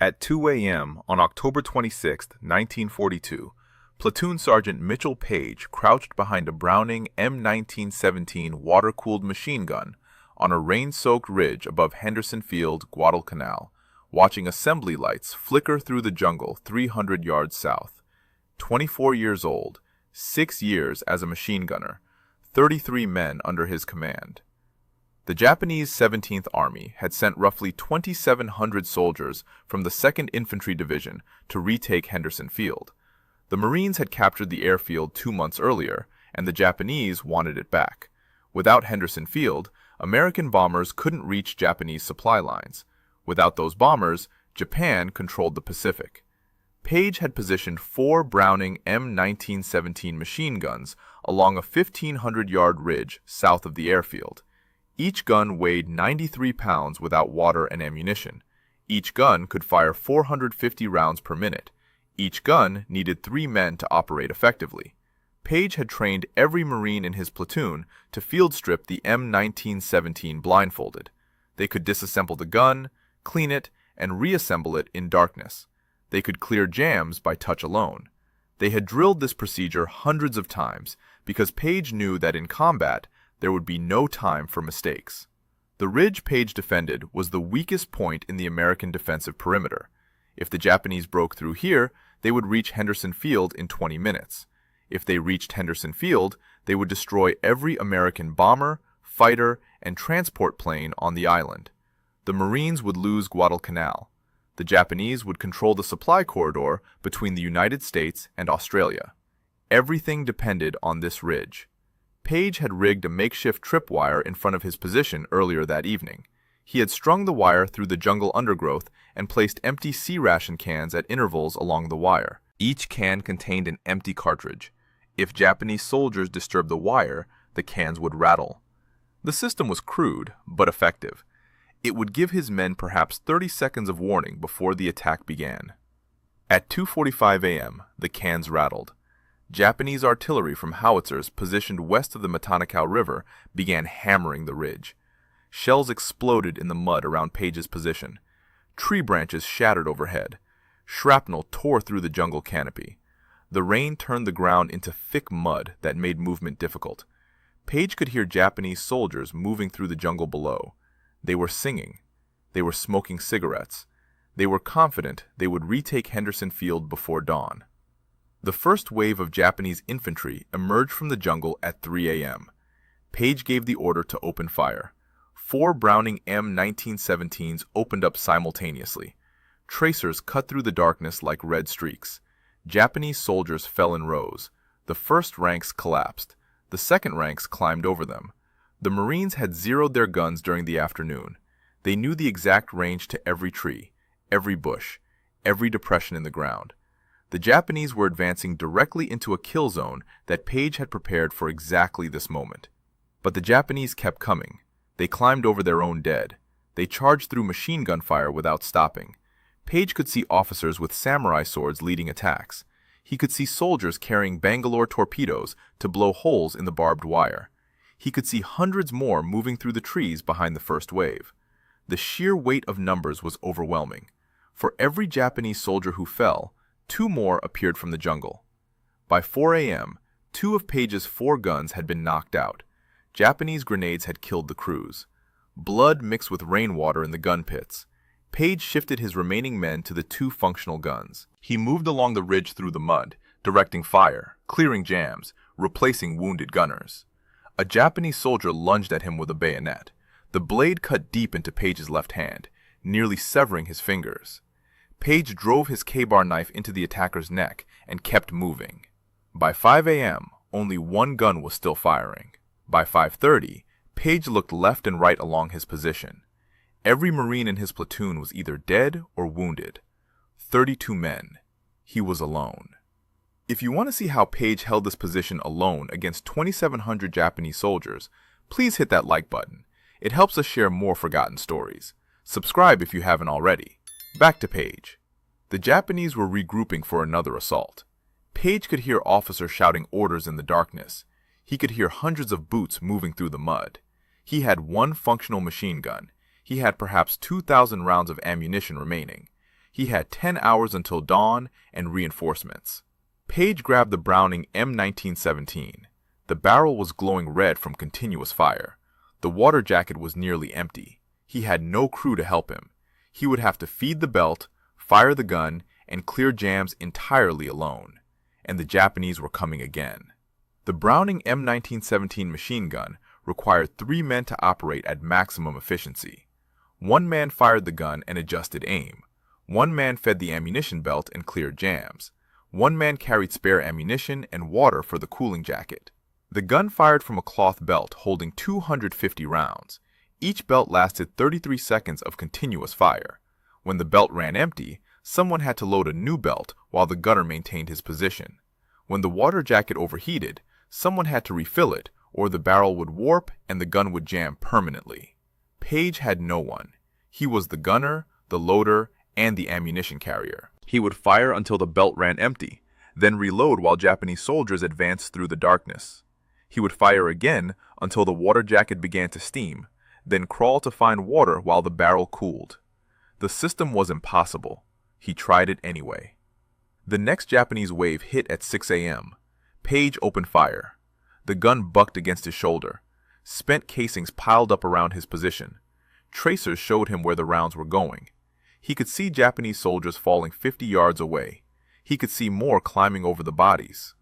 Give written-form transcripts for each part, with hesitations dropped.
At 2 a.m. on October 26, 1942, Platoon Sergeant Mitchell Page crouched behind a Browning M1917 water-cooled machine gun on a rain-soaked ridge above Henderson Field, Guadalcanal, watching assembly lights flicker through the jungle 300 yards south. 24 years old, 6 years as a machine gunner, 33 men under his command. The Japanese 17th Army had sent roughly 2,700 soldiers from the 2nd Infantry Division to retake Henderson Field. The Marines had captured the airfield 2 months earlier, and the Japanese wanted it back. Without Henderson Field, American bombers couldn't reach Japanese supply lines. Without those bombers, Japan controlled the Pacific. Page had positioned 4 Browning M1917 machine guns along a 1,500-yard ridge south of the airfield. Each gun weighed 93 pounds without water and ammunition. Each gun could fire 450 rounds per minute. Each gun needed 3 men to operate effectively. Page had trained every Marine in his platoon to field strip the M1917 blindfolded. They could disassemble the gun, clean it, and reassemble it in darkness. They could clear jams by touch alone. They had drilled this procedure hundreds of times because Page knew that in combat, there would be no time for mistakes. The ridge Page defended was the weakest point in the American defensive perimeter. If the Japanese broke through here, they would reach Henderson Field in 20 minutes. If they reached Henderson Field, they would destroy every American bomber, fighter, and transport plane on the island. The Marines would lose Guadalcanal. The Japanese would control the supply corridor between the United States and Australia. Everything depended on this ridge. Page had rigged a makeshift tripwire in front of his position earlier that evening. He had strung the wire through the jungle undergrowth and placed empty C-ration cans at intervals along the wire. Each can contained an empty cartridge. If Japanese soldiers disturbed the wire, the cans would rattle. The system was crude, but effective. It would give his men perhaps 30 seconds of warning before the attack began. At 2:45 a.m., the cans rattled. Japanese artillery from howitzers positioned west of the Matanikaw River began hammering the ridge. Shells exploded in the mud around Page's position. Tree branches shattered overhead. Shrapnel tore through the jungle canopy. The rain turned the ground into thick mud that made movement difficult. Page could hear Japanese soldiers moving through the jungle below. They were singing. They were smoking cigarettes. They were confident they would retake Henderson Field before dawn. The first wave of Japanese infantry emerged from the jungle at 3 a.m. Page gave the order to open fire. 4 Browning M1917s opened up simultaneously. Tracers cut through the darkness like red streaks. Japanese soldiers fell in rows. The first ranks collapsed. The second ranks climbed over them. The Marines had zeroed their guns during the afternoon. They knew the exact range to every tree, every bush, every depression in the ground. The Japanese were advancing directly into a kill zone that Page had prepared for exactly this moment. But the Japanese kept coming. They climbed over their own dead. They charged through machine gun fire without stopping. Page could see officers with samurai swords leading attacks. He could see soldiers carrying Bangalore torpedoes to blow holes in the barbed wire. He could see hundreds more moving through the trees behind the first wave. The sheer weight of numbers was overwhelming. For every Japanese soldier who fell, 2 more appeared from the jungle. By 4 a.m., 2 of Page's 4 guns had been knocked out. Japanese grenades had killed the crews. Blood mixed with rainwater in the gun pits. Page shifted his remaining men to the 2 functional guns. He moved along the ridge through the mud, directing fire, clearing jams, replacing wounded gunners. A Japanese soldier lunged at him with a bayonet. The blade cut deep into Page's left hand, nearly severing his fingers. Page drove his K-bar knife into the attacker's neck and kept moving. By 5 a.m., only 1 gun was still firing. By 5:30, Page looked left and right along his position. Every Marine in his platoon was either dead or wounded. 32 men. He was alone. If you want to see how Page held this position alone against 2,700 Japanese soldiers, please hit that like button. It helps us share more forgotten stories. Subscribe if you haven't already. Back to Page. The Japanese were regrouping for another assault. Page could hear officers shouting orders in the darkness. He could hear hundreds of boots moving through the mud. He had 1 functional machine gun. He had perhaps 2,000 rounds of ammunition remaining. He had 10 hours until dawn and reinforcements. Page grabbed the Browning M1917. The barrel was glowing red from continuous fire. The water jacket was nearly empty. He had no crew to help him. He would have to feed the belt, fire the gun, and clear jams entirely alone. And the Japanese were coming again. The Browning M1917 machine gun required 3 men to operate at maximum efficiency. 1 man fired the gun and adjusted aim. 1 man fed the ammunition belt and cleared jams. 1 man carried spare ammunition and water for the cooling jacket. The gun fired from a cloth belt holding 250 rounds. Each belt lasted 33 seconds of continuous fire. When the belt ran empty, someone had to load a new belt while the gunner maintained his position. When the water jacket overheated, someone had to refill it, or the barrel would warp and the gun would jam permanently. Page had no one. He was the gunner, the loader, and the ammunition carrier. He would fire until the belt ran empty, then reload while Japanese soldiers advanced through the darkness. He would fire again until the water jacket began to steam, then crawl to find water while the barrel cooled. The system was impossible. He tried it anyway. The next Japanese wave hit at 6 a.m. Page opened fire. The gun bucked against his shoulder. Spent casings piled up around his position. Tracers showed him where the rounds were going. He could see Japanese soldiers falling 50 yards away. He could see more climbing over the bodies.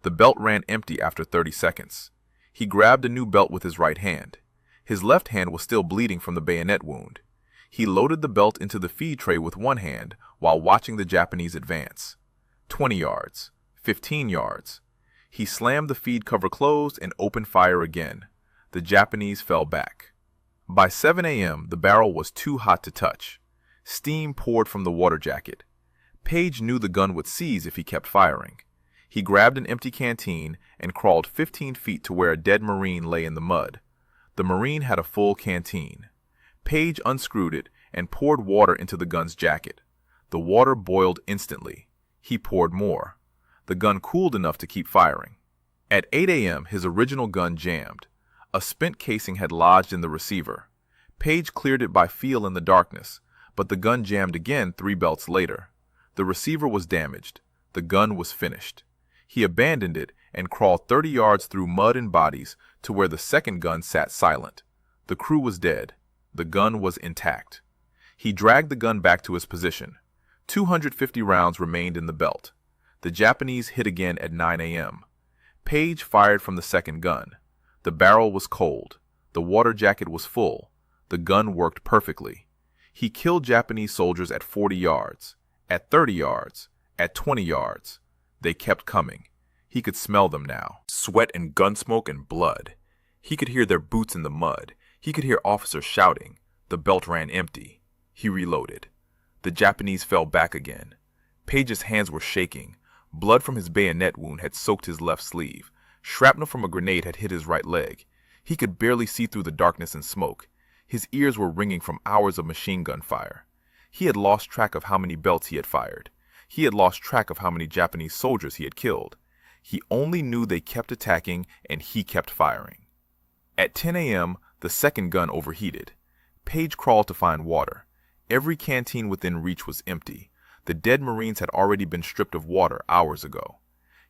The belt ran empty after 30 seconds. He grabbed a new belt with his right hand. His left hand was still bleeding from the bayonet wound. He loaded the belt into the feed tray with one hand while watching the Japanese advance. 20 yards, 15 yards. He slammed the feed cover closed and opened fire again. The Japanese fell back. By 7 a.m., the barrel was too hot to touch. Steam poured from the water jacket. Page knew the gun would seize if he kept firing. He grabbed an empty canteen and crawled 15 feet to where a dead Marine lay in the mud. The Marine had a full canteen. Page unscrewed it and poured water into the gun's jacket. The water boiled instantly. He poured more. The gun cooled enough to keep firing. At 8 a.m., his original gun jammed. A spent casing had lodged in the receiver. Page cleared it by feel in the darkness, but the gun jammed again 3 belts later. The receiver was damaged. The gun was finished. He abandoned it and crawled 30 yards through mud and bodies to where the second gun sat silent. The crew was dead. The gun was intact. He dragged the gun back to his position. 250 rounds remained in the belt. The Japanese hit again at 9 a.m. Page fired from the second gun. The barrel was cold. The water jacket was full. The gun worked perfectly. He killed Japanese soldiers at 40 yards, at 30 yards, at 20 yards. They kept coming. He could smell them now. Sweat and gun smoke and blood. He could hear their boots in the mud. He could hear officers shouting. The belt ran empty. He reloaded. The Japanese fell back again. Page's hands were shaking. Blood from his bayonet wound had soaked his left sleeve. Shrapnel from a grenade had hit his right leg. He could barely see through the darkness and smoke. His ears were ringing from hours of machine gun fire. He had lost track of how many belts he had fired. He had lost track of how many Japanese soldiers he had killed. He only knew they kept attacking and he kept firing. At 10 a.m., the second gun overheated. Page crawled to find water. Every canteen within reach was empty. The dead Marines had already been stripped of water hours ago.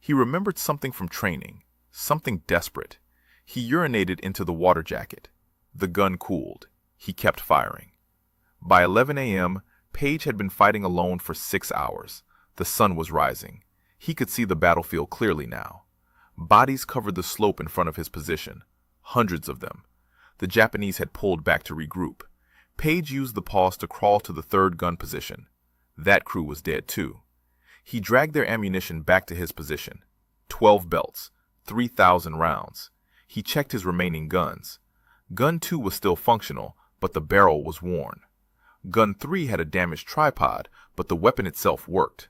He remembered something from training, something desperate. He urinated into the water jacket. The gun cooled. He kept firing. By 11 a.m., Page had been fighting alone for 6 hours. The sun was rising. He could see the battlefield clearly now. Bodies covered the slope in front of his position. Hundreds of them. The Japanese had pulled back to regroup. Page used the pause to crawl to the third gun position. That crew was dead too. He dragged their ammunition back to his position. 12 belts, 3,000 rounds. He checked his remaining guns. Gun 2 was still functional, but the barrel was worn. Gun 3 had a damaged tripod, but the weapon itself worked.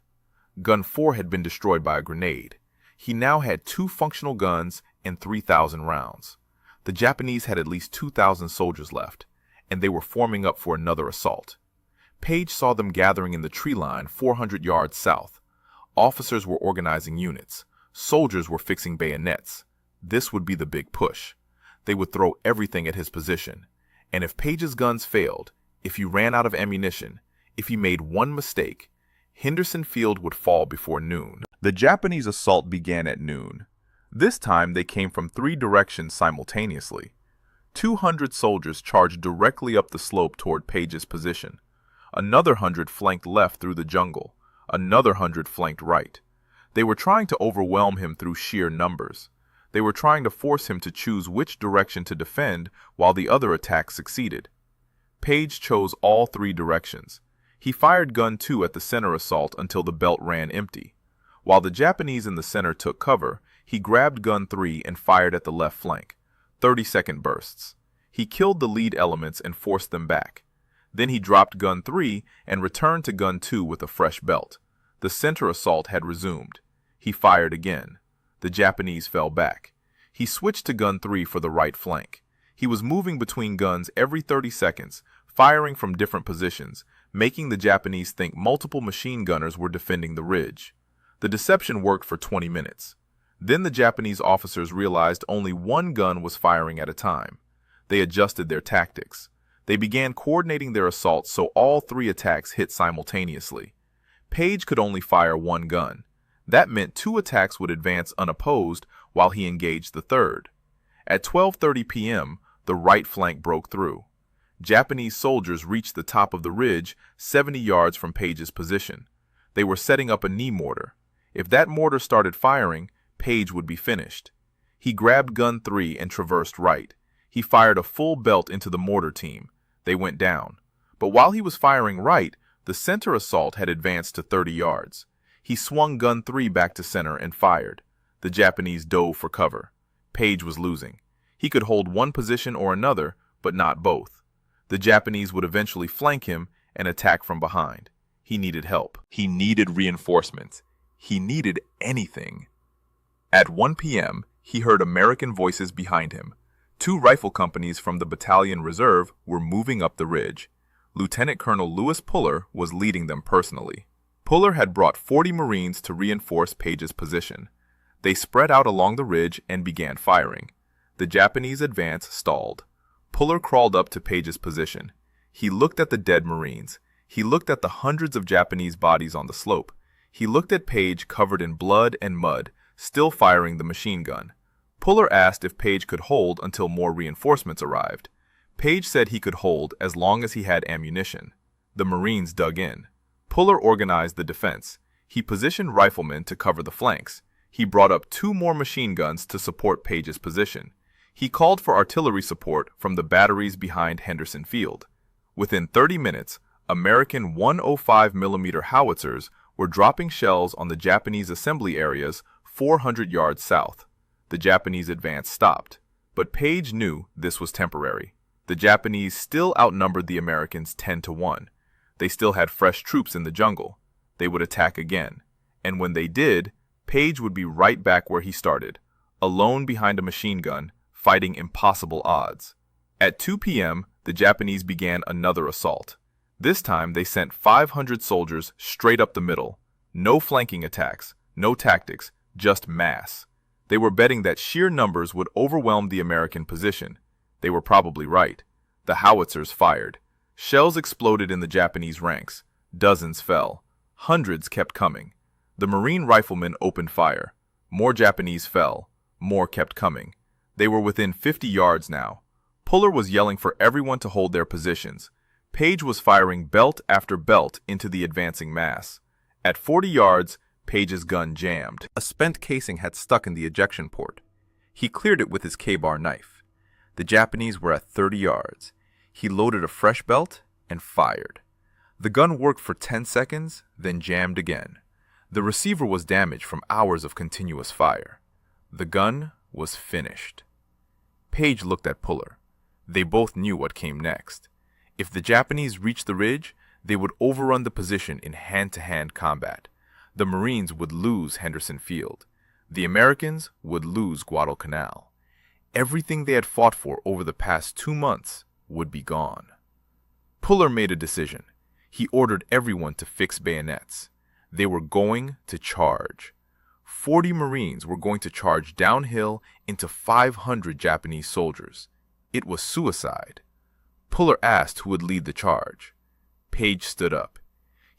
Gun 4 had been destroyed by a grenade. He now had 2 functional guns and 3,000 rounds. The Japanese had at least 2,000 soldiers left, and they were forming up for another assault. Page saw them gathering in the tree line 400 yards south. Officers were organizing units. Soldiers were fixing bayonets. This would be the big push. They would throw everything at his position. And if Page's guns failed, if he ran out of ammunition, If he made one mistake, Henderson Field would fall before noon. The Japanese assault began at noon. This time they came from 3 directions simultaneously. 200 soldiers charged directly up the slope toward Page's position. Another 100 flanked left through the jungle. Another 100 flanked right. They were trying to overwhelm him through sheer numbers. They were trying to force him to choose which direction to defend while the other attacks succeeded. Page chose all 3 directions. He fired gun 2 at the center assault until the belt ran empty. While the Japanese in the center took cover, he grabbed gun 3 and fired at the left flank. 30-second bursts. He killed the lead elements and forced them back. Then he dropped gun 3 and returned to gun 2 with a fresh belt. The center assault had resumed. He fired again. The Japanese fell back. He switched to gun 3 for the right flank. He was moving between guns every 30 seconds, firing from different positions, making the Japanese think multiple machine gunners were defending the ridge. The deception worked for 20 minutes. Then the Japanese officers realized only one gun was firing at a time. They adjusted their tactics. They began coordinating their assaults so all 3 attacks hit simultaneously. Page could only fire 1 gun. That meant 2 attacks would advance unopposed while he engaged the third. At 12:30 p.m., the right flank broke through. Japanese soldiers reached the top of the ridge 70 yards from Page's position. They were setting up a knee mortar. If that mortar started firing, Page would be finished. He grabbed gun 3 and traversed right. He fired a full belt into the mortar team. They went down. But while he was firing right, the center assault had advanced to 30 yards. He swung gun 3 back to center and fired. The Japanese dove for cover. Page was losing. He could hold one position or another, but not both. The Japanese would eventually flank him and attack from behind. He needed help. He needed reinforcements. He needed anything. At 1 p.m., he heard American voices behind him. 2 rifle companies from the Battalion Reserve were moving up the ridge. Lieutenant Colonel Lewis Puller was leading them personally. Puller had brought 40 Marines to reinforce Page's position. They spread out along the ridge and began firing. The Japanese advance stalled. Puller crawled up to Page's position. He looked at the dead Marines. He looked at the hundreds of Japanese bodies on the slope. He looked at Page covered in blood and mud, still firing the machine gun. Puller asked if Page could hold until more reinforcements arrived. Page said he could hold as long as he had ammunition. The Marines dug in. Puller organized the defense. He positioned riflemen to cover the flanks. He brought up 2 more machine guns to support Page's position. He called for artillery support from the batteries behind Henderson Field. Within 30 minutes, American 105mm howitzers were dropping shells on the Japanese assembly areas 400 yards south. The Japanese advance stopped, but Page knew this was temporary. The Japanese still outnumbered the Americans 10-1. They still had fresh troops in the jungle. They would attack again, and when they did, Page would be right back where he started, alone behind a machine gun, fighting impossible odds. At 2 p.m., the Japanese began another assault. This time, they sent 500 soldiers straight up the middle. No flanking attacks, no tactics, just mass. They were betting that sheer numbers would overwhelm the American position. They were probably right. The howitzers fired. Shells exploded in the Japanese ranks. Dozens fell. Hundreds kept coming. The Marine riflemen opened fire. More Japanese fell. More kept coming. They were within 50 yards now. Puller was yelling for everyone to hold their positions. Page was firing belt after belt into the advancing mass. At 40 yards, Page's gun jammed. A spent casing had stuck in the ejection port. He cleared it with his K-bar knife. The Japanese were at 30 yards. He loaded a fresh belt and fired. The gun worked for 10 seconds, then jammed again. The receiver was damaged from hours of continuous fire. The gun was finished. Page looked at Puller. They both knew what came next. If the Japanese reached the ridge, they would overrun the position in hand-to-hand combat. The Marines would lose Henderson Field. The Americans would lose Guadalcanal. Everything they had fought for over the past 2 months would be gone. Puller made a decision. He ordered everyone to fix bayonets. They were going to charge. 40 Marines were going to charge downhill into 500 Japanese soldiers. It was suicide. Puller asked who would lead the charge. Page stood up.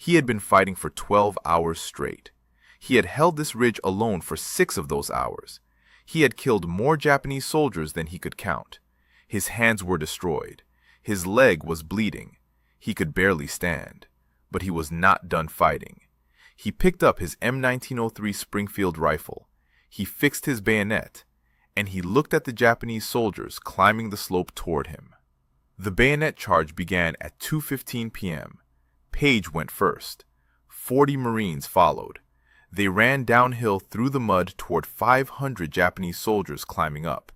He had been fighting for 12 hours straight. He had held this ridge alone for 6 of those hours. He had killed more Japanese soldiers than he could count. His hands were destroyed. His leg was bleeding. He could barely stand. But he was not done fighting. He picked up his M1903 Springfield rifle. He fixed his bayonet, and he looked at the Japanese soldiers climbing the slope toward him. The bayonet charge began at 2:15 p.m. Page went first. 40 Marines followed. They ran downhill through the mud toward 500 Japanese soldiers climbing up.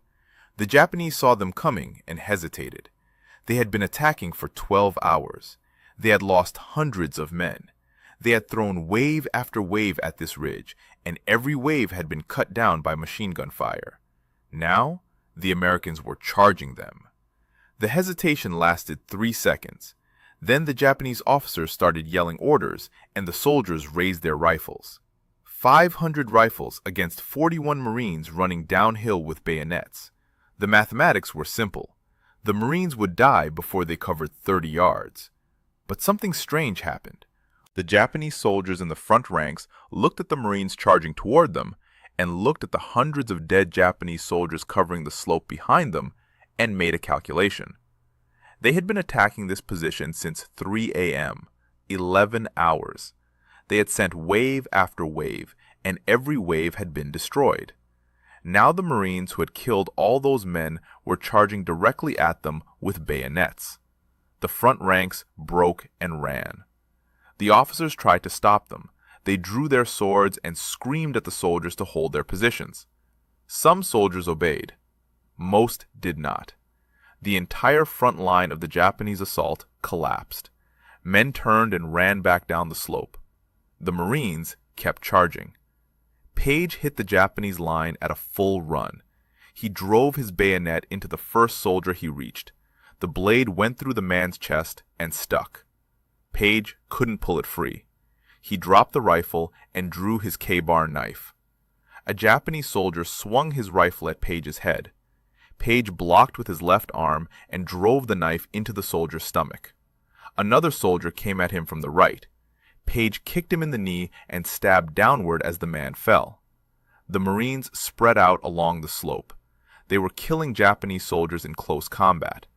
The Japanese saw them coming and hesitated. They had been attacking for 12 hours. They had lost hundreds of men. They had thrown wave after wave at this ridge, and every wave had been cut down by machine gun fire. Now, the Americans were charging them. The hesitation lasted 3 seconds. Then the Japanese officers started yelling orders, and the soldiers raised their rifles. 500 rifles against 41 Marines running downhill with bayonets. The mathematics were simple. The Marines would die before they covered 30 yards. But something strange happened. The Japanese soldiers in the front ranks looked at the Marines charging toward them, and looked at the hundreds of dead Japanese soldiers covering the slope behind them, and made a calculation. They had been attacking this position since 3 a.m., 11 hours. They had sent wave after wave, and every wave had been destroyed. Now the Marines who had killed all those men were charging directly at them with bayonets. The front ranks broke and ran. The officers tried to stop them. They drew their swords and screamed at the soldiers to hold their positions. Some soldiers obeyed. Most did not. The entire front line of the Japanese assault collapsed. Men turned and ran back down the slope. The Marines kept charging. Page hit the Japanese line at a full run. He drove his bayonet into the first soldier he reached. The blade went through the man's chest and stuck. Page couldn't pull it free. He dropped the rifle and drew his K-bar knife. A Japanese soldier swung his rifle at Page's head. Page blocked with his left arm and drove the knife into the soldier's stomach. Another soldier came at him from the right. Page kicked him in the knee and stabbed downward as the man fell. The Marines spread out along the slope. They were killing Japanese soldiers in close combat.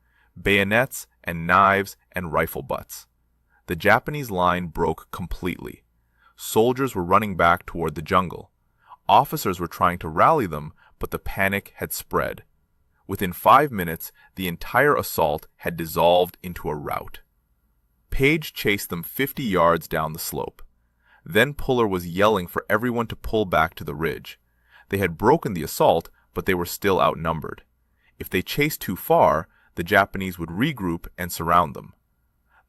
Bayonets and knives and rifle butts. The Japanese line broke completely. Soldiers were running back toward the jungle. Officers were trying to rally them, but the panic had spread. Within 5 minutes, the entire assault had dissolved into a rout. Page chased them 50 yards down the slope. Then Puller was yelling for everyone to pull back to the ridge. They had broken the assault, but they were still outnumbered. If they chased too far, the Japanese would regroup and surround them.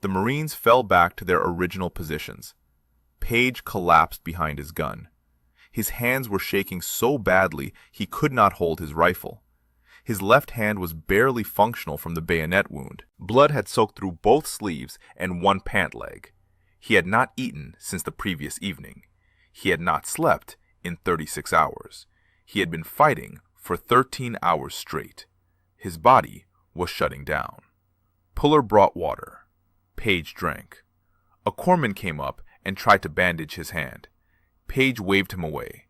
The Marines fell back to their original positions. Page collapsed behind his gun. His hands were shaking so badly he could not hold his rifle. His left hand was barely functional from the bayonet wound. Blood had soaked through both sleeves and one pant leg. He had not eaten since the previous evening. He had not slept in 36 hours. He had been fighting for 13 hours straight. His body was shutting down. Puller brought water. Page drank. A corpsman came up and tried to bandage his hand. Page waved him away.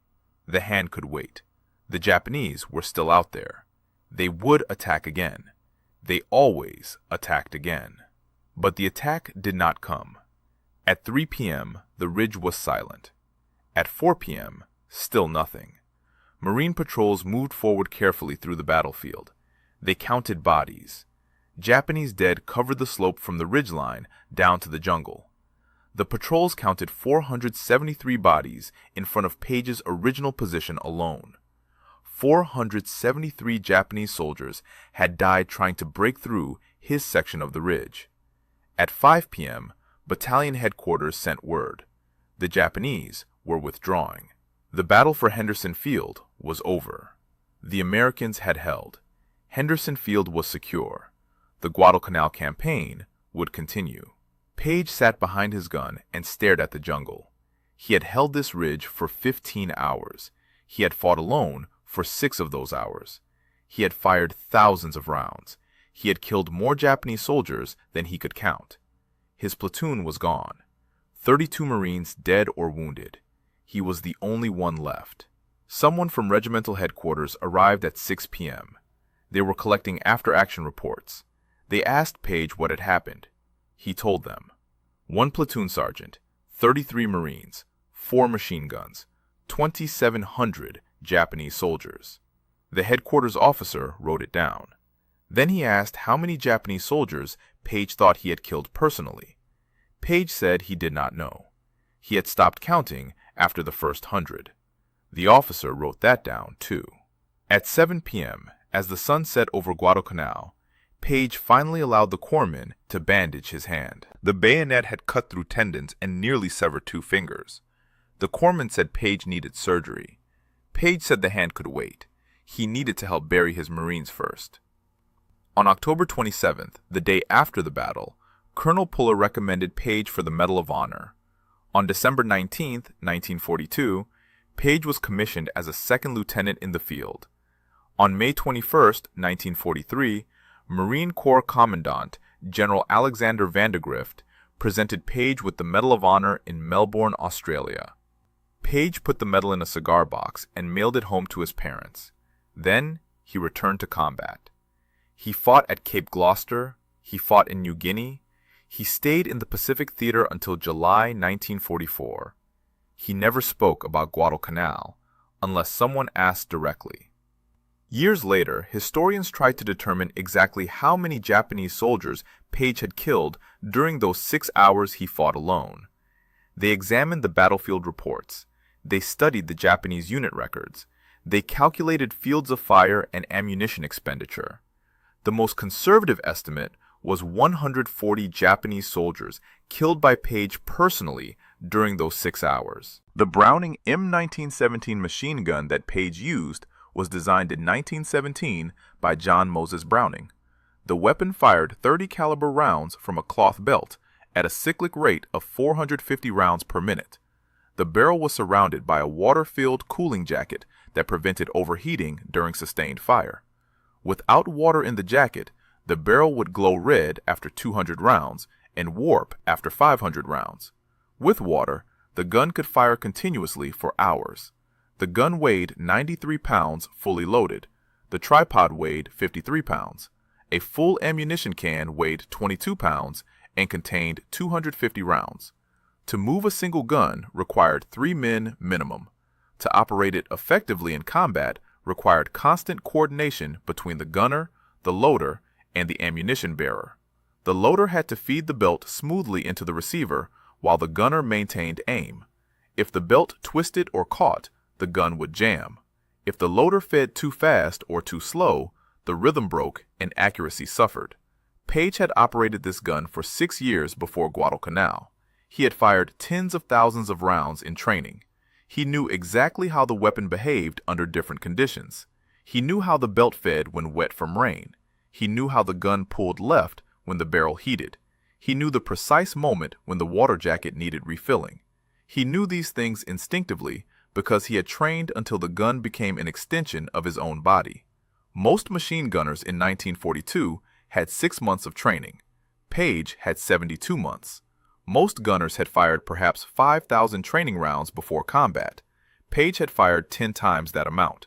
The hand could wait. The Japanese were still out there. They would attack again. They always attacked again. But the attack did not come. At 3 p.m., the ridge was silent. At 4 p.m., still nothing. Marine patrols moved forward carefully through the battlefield. They counted bodies. Japanese dead covered the slope from the ridgeline down to the jungle. The patrols counted 473 bodies in front of Page's original position alone. 473 Japanese soldiers had died trying to break through his section of the ridge. At 5 p.m., battalion headquarters sent word. The Japanese were withdrawing. The battle for Henderson Field was over. The Americans had held. Henderson Field was secure. The Guadalcanal campaign would continue. Page sat behind his gun and stared at the jungle. He had held this ridge for 15 hours. He had fought alone for 6 of those hours. He had fired thousands of rounds. He had killed more Japanese soldiers than he could count. His platoon was gone. 32 Marines dead or wounded. He was the only one left. Someone from regimental headquarters arrived at 6 p.m. They were collecting after-action reports. They asked Page what had happened. He told them. 1 platoon sergeant, 33 Marines, 4 machine guns, 2,700 Japanese soldiers. The headquarters officer wrote it down. Then he asked how many Japanese soldiers Page thought he had killed personally. Page said he did not know. He had stopped counting after the first 100. The officer wrote that down, too. At 7 p.m., as the sun set over Guadalcanal, Page finally allowed the corpsman to bandage his hand. The bayonet had cut through tendons and nearly severed 2 fingers. The corpsman said Page needed surgery. Page said the hand could wait. He needed to help bury his Marines first. On October 27th, the day after the battle, Colonel Puller recommended Page for the Medal of Honor. On December 19th, 1942, Page was commissioned as a second lieutenant in the field. On May 21st, 1943, Marine Corps Commandant General Alexander Vandergrift presented Page with the Medal of Honor in Melbourne, Australia. Page put the medal in a cigar box and mailed it home to his parents. Then he returned to combat. He fought at Cape Gloucester, he fought in New Guinea, he stayed in the Pacific Theater until July 1944. He never spoke about Guadalcanal, unless someone asked directly. Years later, historians tried to determine exactly how many Japanese soldiers Page had killed during those 6 hours he fought alone. They examined the battlefield reports. They studied the Japanese unit records. They calculated fields of fire and ammunition expenditure. The most conservative estimate was 140 Japanese soldiers killed by Page personally during those 6 hours. The Browning M1917 machine gun that Page used was designed in 1917 by John Moses Browning. The weapon fired 30 caliber rounds from a cloth belt at a cyclic rate of 450 rounds per minute. The barrel was surrounded by a water-filled cooling jacket that prevented overheating during sustained fire. Without water in the jacket, the barrel would glow red after 200 rounds and warp after 500 rounds. With water, the gun could fire continuously for hours. The gun weighed 93 pounds fully loaded. The tripod weighed 53 pounds. A full ammunition can weighed 22 pounds and contained 250 rounds. To move a single gun required 3 men minimum. To operate it effectively in combat required constant coordination between the gunner, the loader, and the ammunition bearer. The loader had to feed the belt smoothly into the receiver while the gunner maintained aim. If the belt twisted or caught, the gun would jam. If the loader fed too fast or too slow, the rhythm broke and accuracy suffered. Page had operated this gun for 6 years before Guadalcanal. He had fired tens of thousands of rounds in training. He knew exactly how the weapon behaved under different conditions. He knew how the belt fed when wet from rain. He knew how the gun pulled left when the barrel heated. He knew the precise moment when the water jacket needed refilling. He knew these things instinctively because he had trained until the gun became an extension of his own body. Most machine gunners in 1942 had 6 months of training. Page had 72 months. Most gunners had fired perhaps 5,000 training rounds before combat. Page had fired 10 times that amount.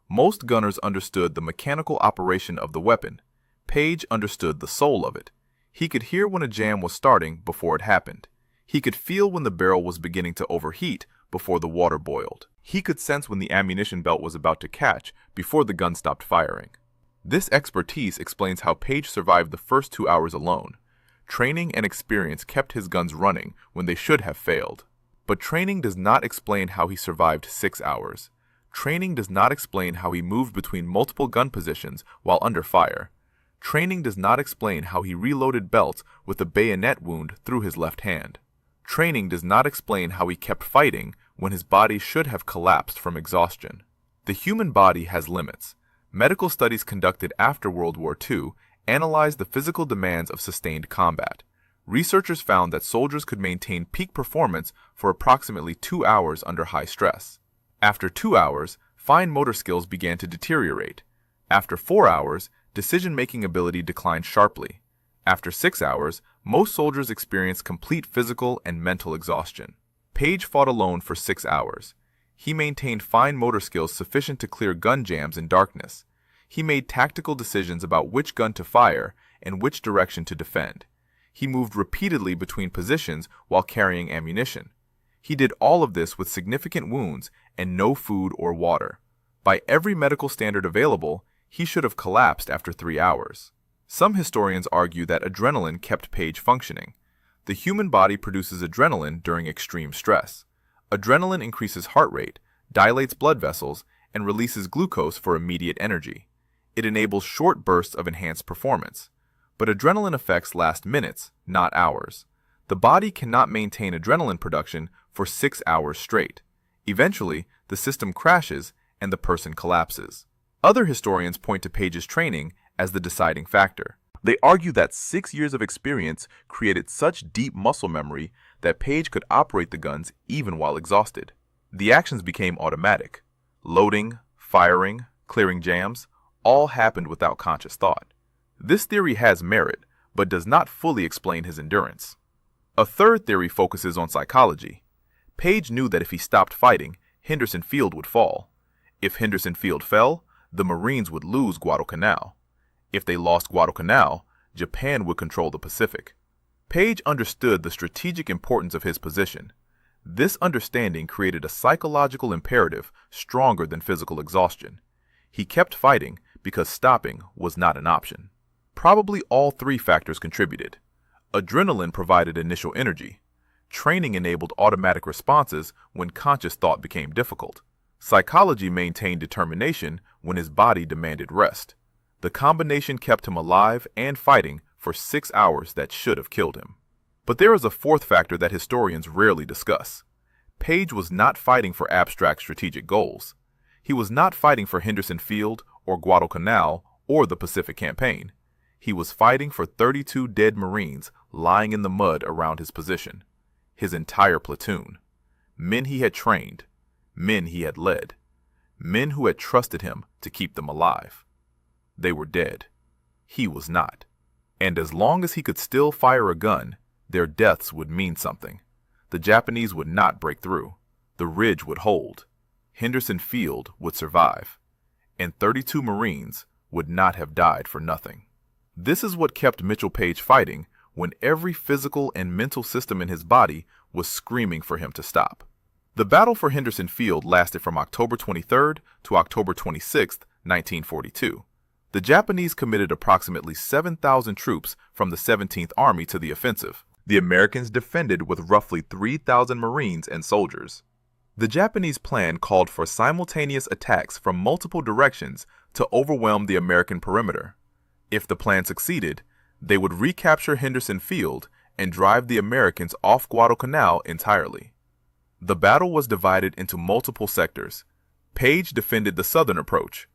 Most gunners understood the mechanical operation of the weapon. Page understood the soul of it. He could hear when a jam was starting before it happened. He could feel when the barrel was beginning to overheat before the water boiled. He could sense when the ammunition belt was about to catch before the gun stopped firing. This expertise explains how Page survived the first 2 hours alone. Training and experience kept his guns running when they should have failed. But training does not explain how he survived 6 hours. Training does not explain how he moved between multiple gun positions while under fire. Training does not explain how he reloaded belts with a bayonet wound through his left hand. Training does not explain how he kept fighting when his body should have collapsed from exhaustion. The human body has limits. Medical studies conducted after World War II analyzed the physical demands of sustained combat. Researchers found that soldiers could maintain peak performance for approximately 2 hours under high stress. After 2 hours, fine motor skills began to deteriorate. After 4 hours, decision-making ability declined sharply. After 6 hours, most soldiers experienced complete physical and mental exhaustion. Page fought alone for 6 hours. He maintained fine motor skills sufficient to clear gun jams in darkness. He made tactical decisions about which gun to fire and which direction to defend. He moved repeatedly between positions while carrying ammunition. He did all of this with significant wounds and no food or water. By every medical standard available, he should have collapsed after 3 hours. Some historians argue that adrenaline kept Page functioning. The human body produces adrenaline during extreme stress. Adrenaline increases heart rate, dilates blood vessels, and releases glucose for immediate energy. It enables short bursts of enhanced performance. But adrenaline effects last minutes, not hours. The body cannot maintain adrenaline production for 6 hours straight. Eventually, the system crashes and the person collapses. Other historians point to Page's training as the deciding factor. They argue that 6 years of experience created such deep muscle memory that Page could operate the guns even while exhausted. The actions became automatic. Loading, firing, clearing jams, all happened without conscious thought. This theory has merit, but does not fully explain his endurance. A third theory focuses on psychology. Page knew that if he stopped fighting, Henderson Field would fall. If Henderson Field fell, the Marines would lose Guadalcanal. If they lost Guadalcanal, Japan would control the Pacific. Page understood the strategic importance of his position. This understanding created a psychological imperative stronger than physical exhaustion. He kept fighting because stopping was not an option. Probably all three factors contributed. Adrenaline provided initial energy. Training enabled automatic responses when conscious thought became difficult. Psychology maintained determination when his body demanded rest. The combination kept him alive and fighting for 6 hours that should have killed him. But there is a fourth factor that historians rarely discuss. Page was not fighting for abstract strategic goals. He was not fighting for Henderson Field or Guadalcanal or the Pacific Campaign. He was fighting for 32 dead Marines lying in the mud around his position. His entire platoon. Men he had trained. Men he had led. Men who had trusted him to keep them alive. They were dead. He was not. And as long as he could still fire a gun, their deaths would mean something. The Japanese would not break through. The ridge would hold. Henderson Field would survive. And 32 Marines would not have died for nothing. This is what kept Mitchell Page fighting when every physical and mental system in his body was screaming for him to stop. The battle for Henderson Field lasted from October 23rd to October 26th, 1942. The Japanese committed approximately 7,000 troops from the 17th Army to the offensive. The Americans defended with roughly 3,000 Marines and soldiers. The Japanese plan called for simultaneous attacks from multiple directions to overwhelm the American perimeter. If the plan succeeded, they would recapture Henderson Field and drive the Americans off Guadalcanal entirely. The battle was divided into multiple sectors. Page defended the southern approach.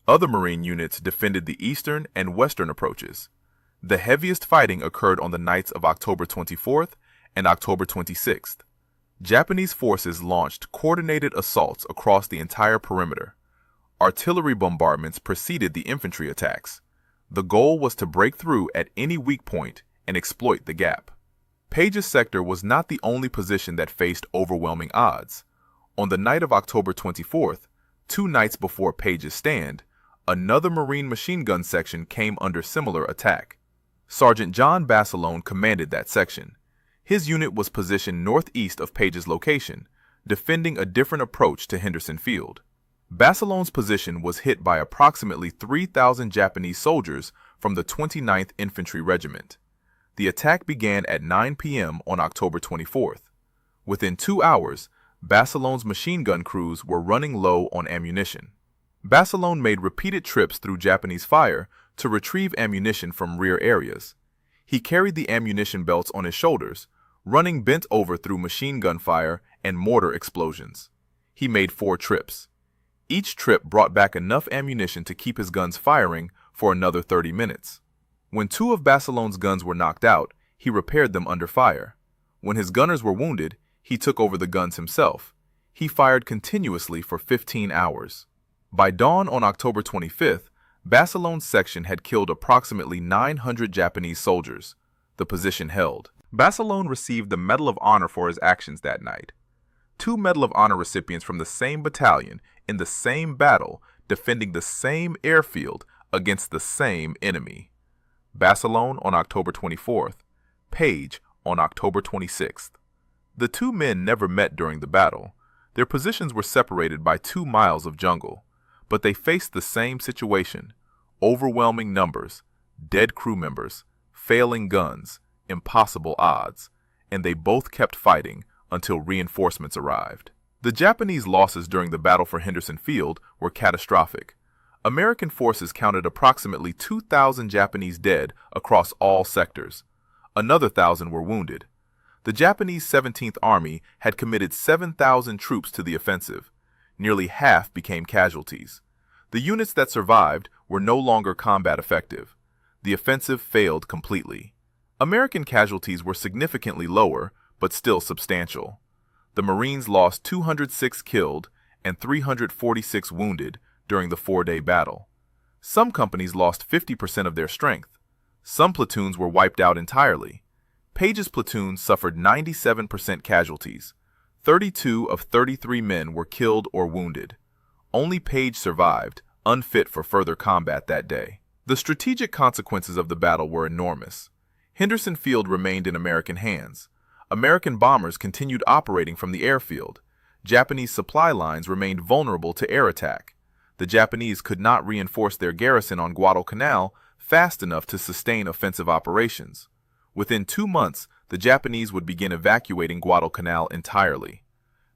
Other Marine units defended the eastern and western approaches. The heaviest fighting occurred on the nights of October 24th and October 26th. Japanese forces launched coordinated assaults across the entire perimeter. Artillery bombardments preceded the infantry attacks. The goal was to break through at any weak point and exploit the gap. Page's sector was not the only position that faced overwhelming odds. On the night of October 24th, 2 nights before Page's stand, another Marine machine gun section came under similar attack. Sergeant John Basilone commanded that section. His unit was positioned northeast of Page's location, defending a different approach to Henderson Field. Basilone's position was hit by approximately 3,000 Japanese soldiers from the 29th Infantry Regiment. The attack began at 9 p.m. on October 24th. Within 2 hours, Basilone's machine gun crews were running low on ammunition. Basilone made repeated trips through Japanese fire to retrieve ammunition from rear areas. He carried the ammunition belts on his shoulders, running bent over through machine gun fire and mortar explosions. He made 4 trips. Each trip brought back enough ammunition to keep his guns firing for another 30 minutes. When 2 of Basilone's guns were knocked out, he repaired them under fire. When his gunners were wounded, he took over the guns himself. He fired continuously for 15 hours. By dawn on October 25th, Barcelone's section had killed approximately 900 Japanese soldiers. The position held. Barcelone received the Medal of Honor for his actions that night. 2 Medal of Honor recipients from the same battalion in the same battle defending the same airfield against the same enemy. Barcelone on October 24th, Page on October 26th. The 2 men never met during the battle. Their positions were separated by 2 miles of jungle, but they faced the same situation: overwhelming numbers, dead crew members, failing guns, impossible odds, and they both kept fighting until reinforcements arrived. The Japanese losses during the battle for Henderson Field were catastrophic. American forces counted approximately 2,000 Japanese dead across all sectors. Another 1,000 were wounded. The Japanese 17th Army had committed 7,000 troops to the offensive. Nearly half became casualties. The units that survived were no longer combat effective. The offensive failed completely. American casualties were significantly lower, but still substantial. The Marines lost 206 killed and 346 wounded during the 4-day battle. Some companies lost 50% of their strength. Some platoons were wiped out entirely. Page's platoon suffered 97% casualties. 32 of 33 men were killed or wounded. Only Page survived, unfit for further combat that day. The strategic consequences of the battle were enormous. Henderson Field remained in American hands. American bombers continued operating from the airfield. Japanese supply lines remained vulnerable to air attack. The Japanese could not reinforce their garrison on Guadalcanal fast enough to sustain offensive operations. Within 2 months, the Japanese would begin evacuating Guadalcanal entirely.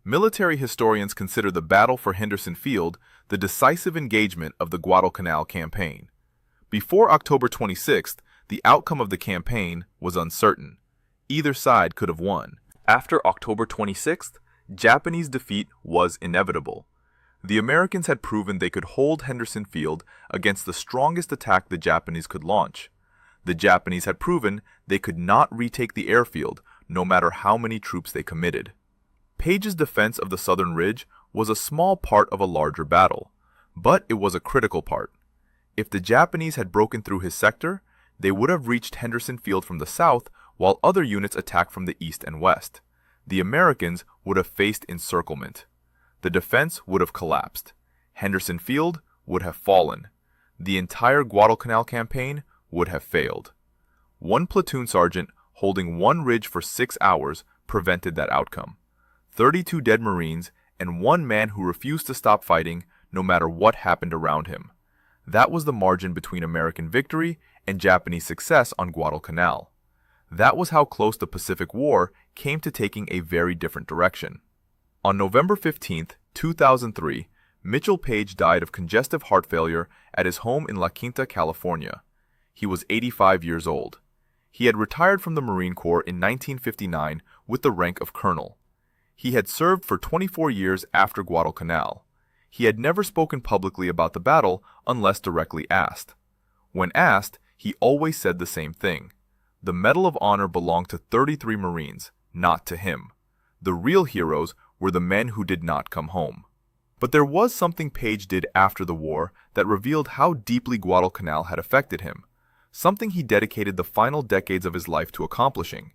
Military historians consider the battle for Henderson Field the decisive engagement of the Guadalcanal campaign. Before October 26th, the outcome of the campaign was uncertain. Either side could have won. After October 26th, Japanese defeat was inevitable. The Americans had proven they could hold Henderson Field against the strongest attack the Japanese could launch. The Japanese had proven they could not retake the airfield, no matter how many troops they committed. Page's defense of the southern ridge was a small part of a larger battle, but it was a critical part. If the Japanese had broken through his sector, they would have reached Henderson Field from the south, while other units attacked from the east and west. The Americans would have faced encirclement. The defense would have collapsed. Henderson Field would have fallen. The entire Guadalcanal campaign would have failed. One platoon sergeant holding one ridge for 6 hours prevented that outcome. 32 dead Marines and 1 man who refused to stop fighting no matter what happened around him. That was the margin between American victory and Japanese success on Guadalcanal. That was how close the Pacific War came to taking a very different direction. On November 15, 2003, Mitchell Page died of congestive heart failure at his home in La Quinta, California. He was 85 years old. He had retired from the Marine Corps in 1959 with the rank of colonel. He had served for 24 years after Guadalcanal. He had never spoken publicly about the battle unless directly asked. When asked, he always said the same thing. The Medal of Honor belonged to 33 Marines, not to him. The real heroes were the men who did not come home. But there was something Page did after the war that revealed how deeply Guadalcanal had affected him. Something he dedicated the final decades of his life to accomplishing.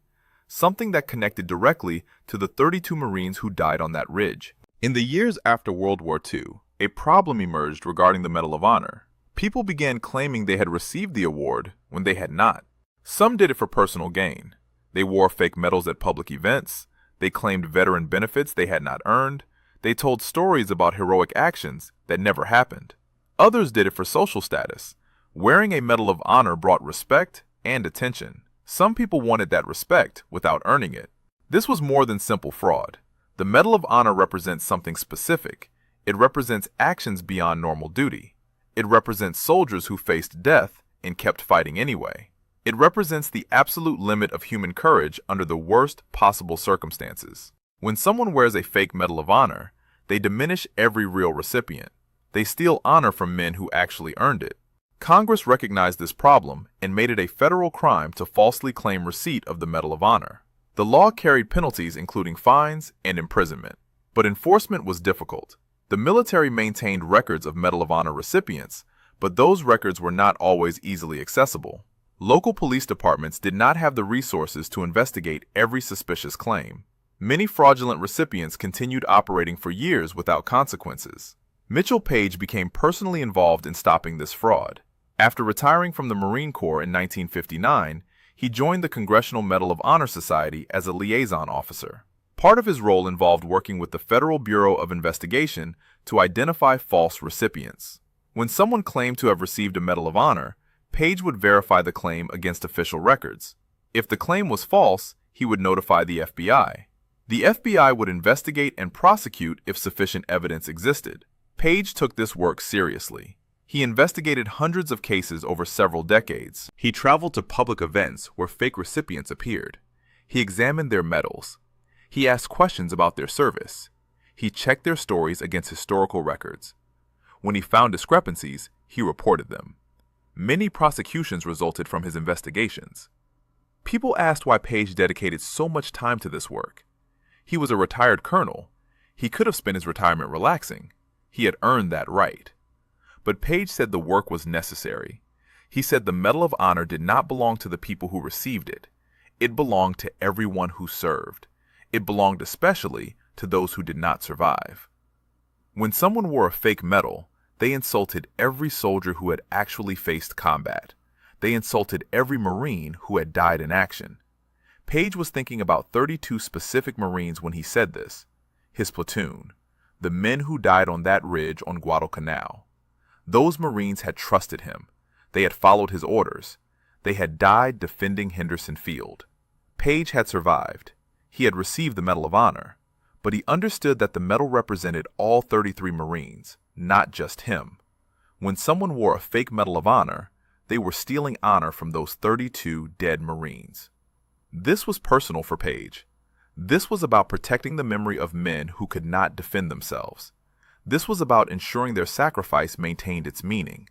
Something that connected directly to the 32 Marines who died on that ridge. In the years after World War II, a problem emerged regarding the Medal of Honor. People began claiming they had received the award when they had not. Some did it for personal gain. They wore fake medals at public events. They claimed veteran benefits they had not earned. They told stories about heroic actions that never happened. Others did it for social status. Wearing a Medal of Honor brought respect and attention. Some people wanted that respect without earning it. This was more than simple fraud. The Medal of Honor represents something specific. It represents actions beyond normal duty. It represents soldiers who faced death and kept fighting anyway. It represents the absolute limit of human courage under the worst possible circumstances. When someone wears a fake Medal of Honor, they diminish every real recipient. They steal honor from men who actually earned it. Congress recognized this problem and made it a federal crime to falsely claim receipt of the Medal of Honor. The law carried penalties including fines and imprisonment, but enforcement was difficult. The military maintained records of Medal of Honor recipients, But those records were not always easily accessible. Local police departments did not have the resources to investigate every suspicious claim. Many fraudulent recipients continued operating for years without consequences. Mitchell Page became personally involved in stopping this fraud. After retiring from the Marine Corps in 1959, he joined the Congressional Medal of Honor Society as a liaison officer. Part of his role involved working with the Federal Bureau of Investigation to identify false recipients. When someone claimed to have received a Medal of Honor, Page would verify the claim against official records. If the claim was false, he would notify the FBI. The FBI would investigate and prosecute if sufficient evidence existed. Page took this work seriously. He investigated hundreds of cases over several decades. He traveled to public events where fake recipients appeared. He examined their medals. He asked questions about their service. He checked their stories against historical records. When he found discrepancies, he reported them. Many prosecutions resulted from his investigations. People asked why Page dedicated so much time to this work. He was a retired colonel. He could have spent his retirement relaxing. He had earned that right. But Page said the work was necessary. He said the Medal of Honor did not belong to the people who received it. It belonged to everyone who served. It belonged especially to those who did not survive. When someone wore a fake medal, they insulted every soldier who had actually faced combat. They insulted every Marine who had died in action. Page was thinking about 32 specific Marines when he said this. His platoon, the men who died on that ridge on Guadalcanal. Those Marines had trusted him. They had followed his orders. They had died defending Henderson Field. Page had survived. He had received the Medal of Honor, but he understood that the medal represented all 33 Marines, not just him. When someone wore a fake Medal of Honor, they were stealing honor from those 32 dead Marines. This was personal for Page. This was about protecting the memory of men who could not defend themselves. This was about ensuring their sacrifice maintained its meaning.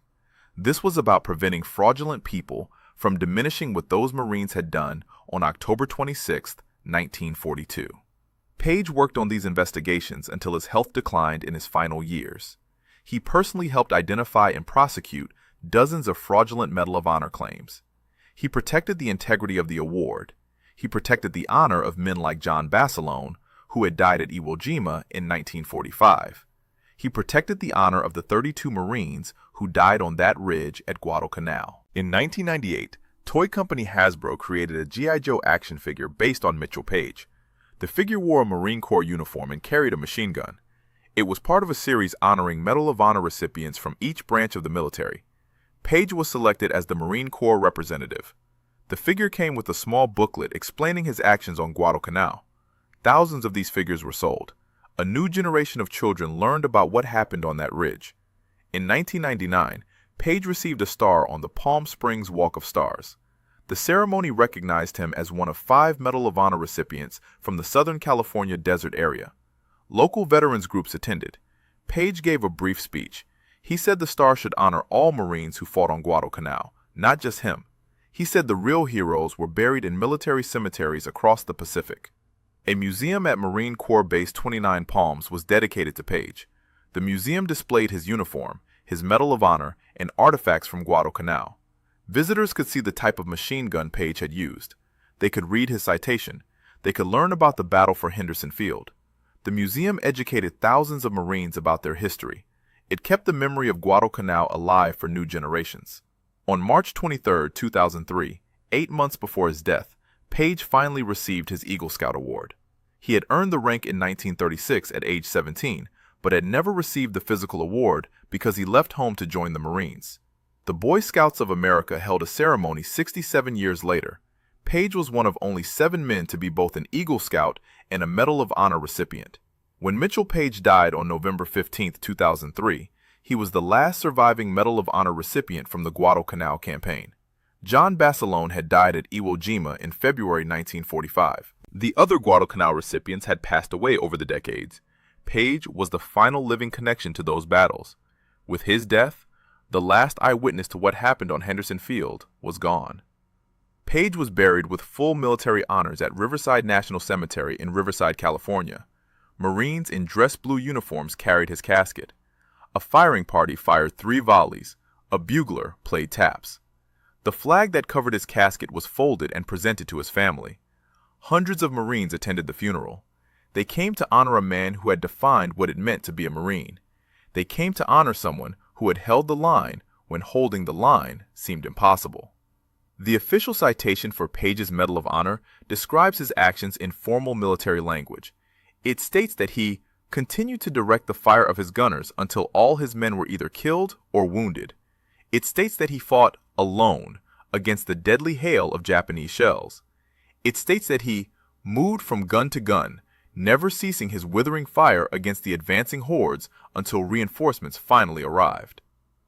This was about preventing fraudulent people from diminishing what those Marines had done on October 26, 1942. Page worked on these investigations until his health declined in his final years. He personally helped identify and prosecute dozens of fraudulent Medal of Honor claims. He protected the integrity of the award. He protected the honor of men like John Basilone, who had died at Iwo Jima in 1945. He protected the honor of the 32 Marines who died on that ridge at Guadalcanal. In 1998, toy company Hasbro created a G.I. Joe action figure based on Mitchell Page. The figure wore a Marine Corps uniform and carried a machine gun. It was part of a series honoring Medal of Honor recipients from each branch of the military. Page was selected as the Marine Corps representative. The figure came with a small booklet explaining his actions on Guadalcanal. Thousands of these figures were sold. A new generation of children learned about what happened on that ridge. In 1999, Page received a star on the Palm Springs Walk of Stars. The ceremony recognized him as one of 5 Medal of Honor recipients from the Southern California desert area. Local veterans groups attended. Page gave a brief speech. He said the star should honor all Marines who fought on Guadalcanal, not just him. He said the real heroes were buried in military cemeteries across the Pacific. A museum at Marine Corps Base 29 Palms was dedicated to Page. The museum displayed his uniform, his Medal of Honor, and artifacts from Guadalcanal. Visitors could see the type of machine gun Page had used. They could read his citation. They could learn about the battle for Henderson Field. The museum educated thousands of Marines about their history. It kept the memory of Guadalcanal alive for new generations. On March 23, 2003, 8 months before his death, Page finally received his Eagle Scout Award. He had earned the rank in 1936 at age 17, but had never received the physical award because he left home to join the Marines. The Boy Scouts of America held a ceremony 67 years later. Page was one of only 7 men to be both an Eagle Scout and a Medal of Honor recipient. When Mitchell Page died on November 15, 2003, he was the last surviving Medal of Honor recipient from the Guadalcanal campaign. John Basilone had died at Iwo Jima in February 1945. The other Guadalcanal recipients had passed away over the decades. Page was the final living connection to those battles. With his death, the last eyewitness to what happened on Henderson Field was gone. Page was buried with full military honors at Riverside National Cemetery in Riverside, California. Marines in dress blue uniforms carried his casket. A firing party fired 3 volleys. A bugler played taps. The flag that covered his casket was folded and presented to his family. Hundreds of Marines attended the funeral. They came to honor a man who had defined what it meant to be a Marine. They came to honor someone who had held the line when holding the line seemed impossible. The official citation for Page's Medal of Honor describes his actions in formal military language. It states that he continued to direct the fire of his gunners until all his men were either killed or wounded. It states that he fought alone against the deadly hail of Japanese shells. It states that he moved from gun to gun, never ceasing his withering fire against the advancing hordes until reinforcements finally arrived.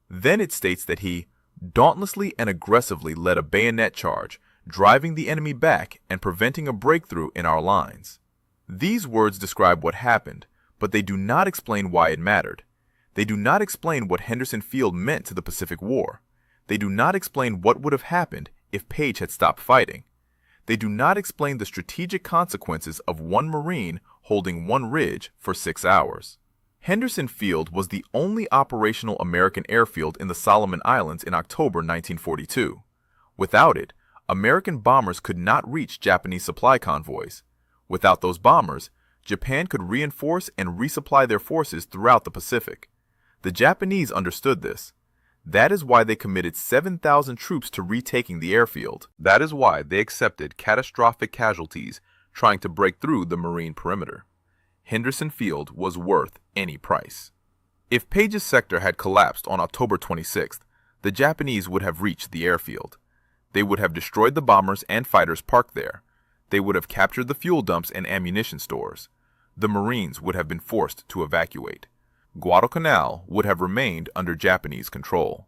Then it states that he dauntlessly and aggressively led a bayonet charge, driving the enemy back and preventing a breakthrough in our lines. These words describe what happened, but they do not explain why it mattered. They do not explain what Henderson Field meant to the Pacific War. They do not explain what would have happened if Page had stopped fighting. They do not explain the strategic consequences of one Marine holding one ridge for 6 hours. Henderson Field was the only operational American airfield in the Solomon Islands in October 1942. Without it, American bombers could not reach Japanese supply convoys. Without those bombers, Japan could reinforce and resupply their forces throughout the Pacific. The Japanese understood this. That is why they committed 7,000 troops to retaking the airfield. That is why they accepted catastrophic casualties trying to break through the Marine perimeter. Henderson Field was worth any price. If Page's sector had collapsed on October 26th, the Japanese would have reached the airfield. They would have destroyed the bombers and fighters parked there. They would have captured the fuel dumps and ammunition stores. The Marines would have been forced to evacuate. Guadalcanal would have remained under Japanese control.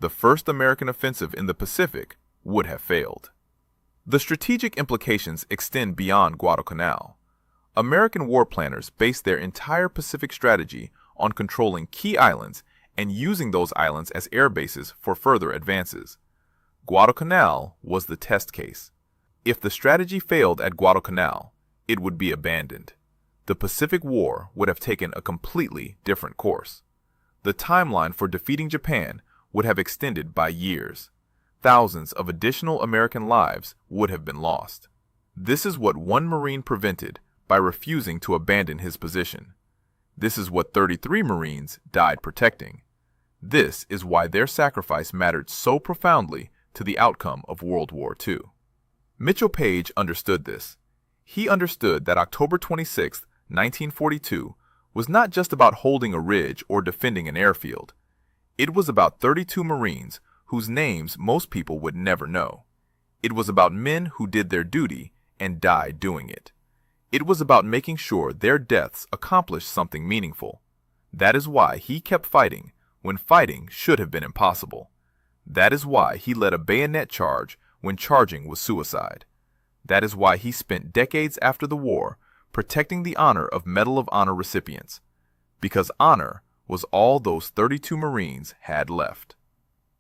The first American offensive in the Pacific would have failed. The strategic implications extend beyond Guadalcanal. American war planners based their entire Pacific strategy on controlling key islands and using those islands as air bases for further advances. Guadalcanal was the test case. If the strategy failed at Guadalcanal, it would be abandoned. The Pacific War would have taken a completely different course. The timeline for defeating Japan would have extended by years. Thousands of additional American lives would have been lost. This is what one Marine prevented by refusing to abandon his position. This is what 33 Marines died protecting. This is why their sacrifice mattered so profoundly to the outcome of World War II. Mitchell Page understood this. He understood that October 26, 1942, was not just about holding a ridge or defending an airfield. It was about 32 Marines whose names most people would never know. It was about men who did their duty and died doing it. It was about making sure their deaths accomplished something meaningful. That is why he kept fighting when fighting should have been impossible. That is why he led a bayonet charge when charging was suicide. That is why he spent decades after the war protecting the honor of Medal of Honor recipients. Because honor was all those 32 Marines had left.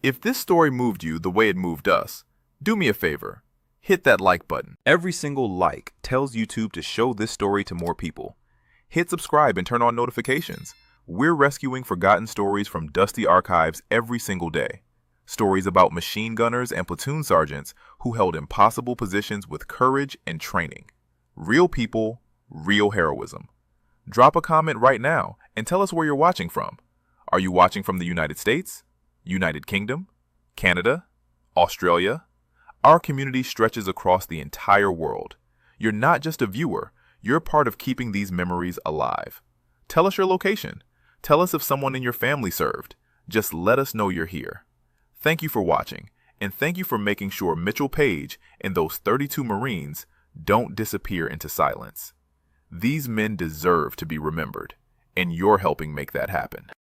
If this story moved you the way it moved us, do me a favor. Hit that like button. Every single like tells YouTube to show this story to more people. Hit subscribe and turn on notifications. We're rescuing forgotten stories from dusty archives every single day. Stories about machine gunners and platoon sergeants who held impossible positions with courage and training. Real people, real heroism. Drop a comment right now and tell us where you're watching from. Are you watching from the United States, United Kingdom, Canada, Australia? Our community stretches across the entire world. You're not just a viewer, you're part of keeping these memories alive. Tell us your location. Tell us if someone in your family served. Just let us know you're here. Thank you for watching, and thank you for making sure Mitchell Page and those 32 Marines don't disappear into silence. These men deserve to be remembered, and you're helping make that happen.